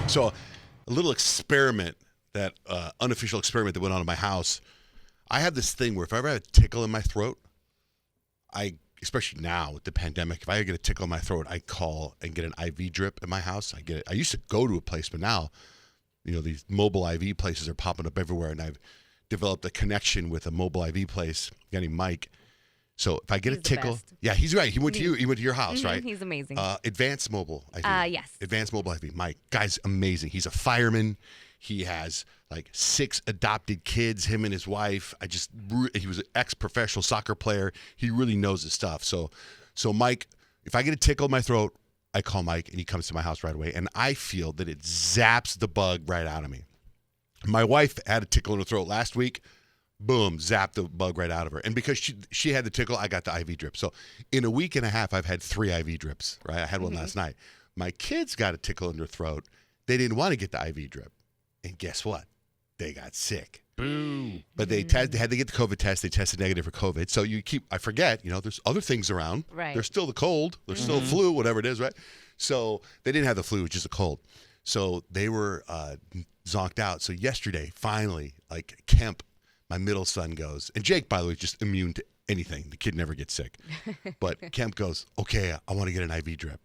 So a little experiment, that unofficial experiment that went on in my house. I have this thing where if I ever have a tickle in my throat, especially now with the pandemic, if I get a tickle in my throat, I call and get an IV drip in my house. I used to go to a place, but now, these mobile IV places are popping up everywhere, and I've developed a connection with a mobile IV place, a guy named Mike. So if I get a tickle, yeah, he's right. He went to you. He went to your house, right? He's amazing. Advanced Mobile IV. Yes. Advanced Mobile IV. Mike, guy's amazing. He's a fireman. He has like 6 adopted kids. Him and his wife. He was an ex-professional soccer player. He really knows his stuff. So Mike, if I get a tickle in my throat, I call Mike and he comes to my house right away, and I feel that it zaps the bug right out of me. My wife had a tickle in her throat last week. Boom, zapped the bug right out of her. And because she had the tickle, I got the IV drip. So in a week and a half, I've had 3 IV drips, right? I had one last night. My kids got a tickle in their throat. They didn't want to get the IV drip. And guess what? They got sick. Boo. But they had to get the COVID test. They tested negative for COVID. So I forget, there's other things around. Right. There's still the cold. There's still flu, whatever it is, right? So they didn't have the flu, just a cold. So they were zonked out. So yesterday, finally, like Kemp, my middle son goes, and Jake, by the way, is just immune to anything. The kid never gets sick. But Kemp goes, okay, I want to get an IV drip.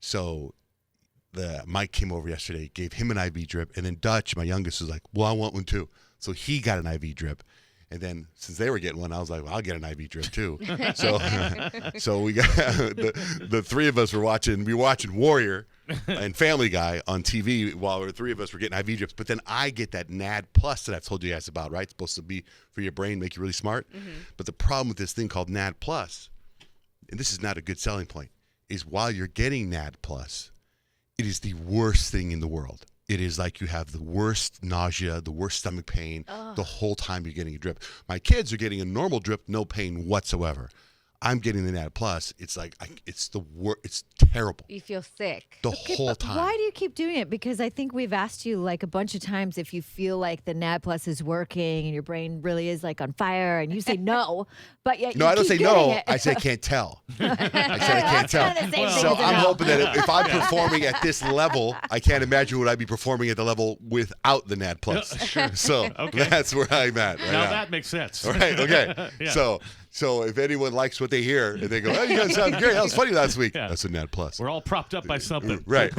So Mike came over yesterday, gave him an IV drip, and then Dutch, my youngest, was like, well, I want one too. So he got an IV drip. And then since they were getting one, I was like, well, I'll get an IV drip too. So we got the 3 of us were watching Warrior and Family Guy on TV while the 3 of us were getting IV drips. But then I get that NAD Plus that I've told you guys about, right? It's supposed to be for your brain, make you really smart. But the problem with this thing called NAD Plus, and this is not a good selling point, is while you're getting NAD Plus, it is the worst thing in the world. It is like you have the worst nausea, the worst stomach pain the whole time you're getting a drip. My kids are getting a normal drip, no pain whatsoever. I'm getting the NAD Plus. It's like it's the worst. It's terrible. You feel sick. The whole time. Why do you keep doing it? Because I think we've asked you like a bunch of times if you feel like the NAD Plus is working and your brain really is like on fire, and you say no, but yet No, I don't say no. it. I say can't tell. I said I can't tell. Kind of the same thing So as a I'm no. hoping that if I'm performing at this level, I can't imagine would I be performing at the level without the NAD Plus. Sure. So that's where I'm at right Now now. that makes sense. All right. Okay. Yeah. So if anyone likes what they hear and they go, "Oh, you guys sound great. That was funny last week." Yeah. That's a NAD Plus. We're all propped up by something. Right.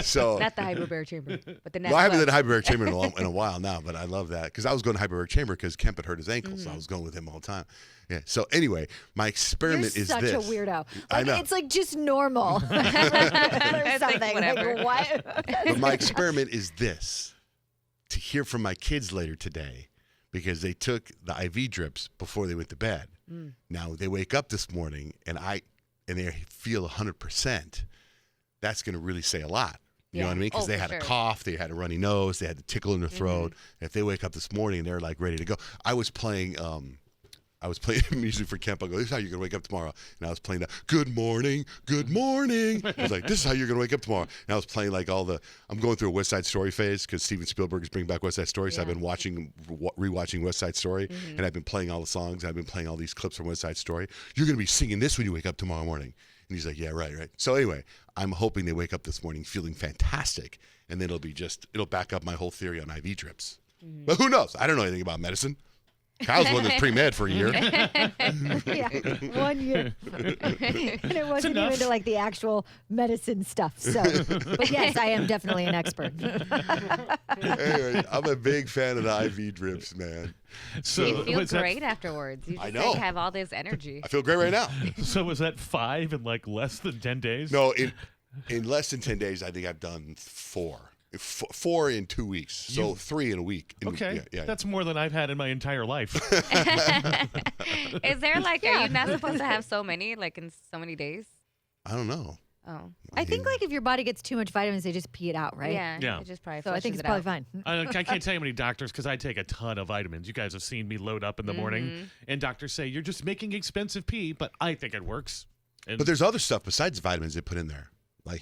So Not the hyperbaric chamber, but the NAD well, I haven't Plus. done a hyperbaric chamber in a while now, but I love that because I was going to hyperbaric chamber because Kemp had hurt his ankle, so I was going with him all the time. Yeah. So anyway, my experiment You're is such this. a weirdo. I Like, know. it's like just normal. or Like, something. whatever. Like, what? But my experiment is this: to hear from my kids later today, because they took the IV drips before they went to bed. Now they wake up this morning and they feel 100%. That's going to really say a lot. You know Yeah. what I mean? Because Oh, they for had a sure. cough, they had a runny nose, they had the tickle in their throat. If they wake up this morning and they're like ready to go, I was playing music for Kemp. I go, this is how you're going to wake up tomorrow. And I was playing that, good morning, good morning. I was like, this is how you're going to wake up tomorrow. And I was playing like I'm going through a West Side Story phase because Steven Spielberg is bringing back West Side Story. So I've been rewatching West Side Story. And I've been playing all the songs. I've been playing all these clips from West Side Story. You're going to be singing this when you wake up tomorrow morning. And he's like, yeah, right. So anyway, I'm hoping they wake up this morning feeling fantastic. And then it'll back up my whole theory on IV drips. But who knows? I don't know anything about medicine. Kyle's the one that's pre-med for a year. Yeah, 1 year. And it wasn't enough. even to like the actual medicine stuff. So, but yes, I am definitely an expert. Anyway, I'm a big fan of the IV drips, man. So You feel was that- great afterwards. You I just know. like, have all this energy. I feel great right now. So was that 5 in like less than 10 days? No, in less than 10 days, I think I've done 4. 4 in 2 weeks. So 3 in a week. Okay. Yeah. That's more than I've had in my entire life. Is there like, are you not supposed to have so many, like in so many days? I don't know. Oh. I think like if your body gets too much vitamins, they just pee it out, right? Yeah. Yeah. It just probably So I think flushes it's it probably out. fine. I can't tell you how many doctors, because I take a ton of vitamins. You guys have seen me load up in the morning, and doctors say, you're just making expensive pee, but I think it works. And But there's other stuff besides vitamins they put in there. Like,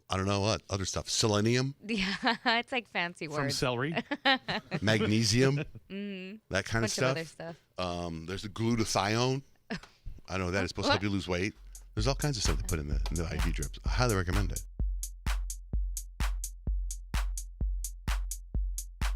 I don't know what, other stuff. Selenium, Yeah, it's like fancy from words. celery. magnesium, Mm-hmm. that kind of Bunch of other stuff. stuff. There's the glutathione. I know that. It's supposed to help you lose weight. There's all kinds of stuff they put in the IV drips. I highly recommend it.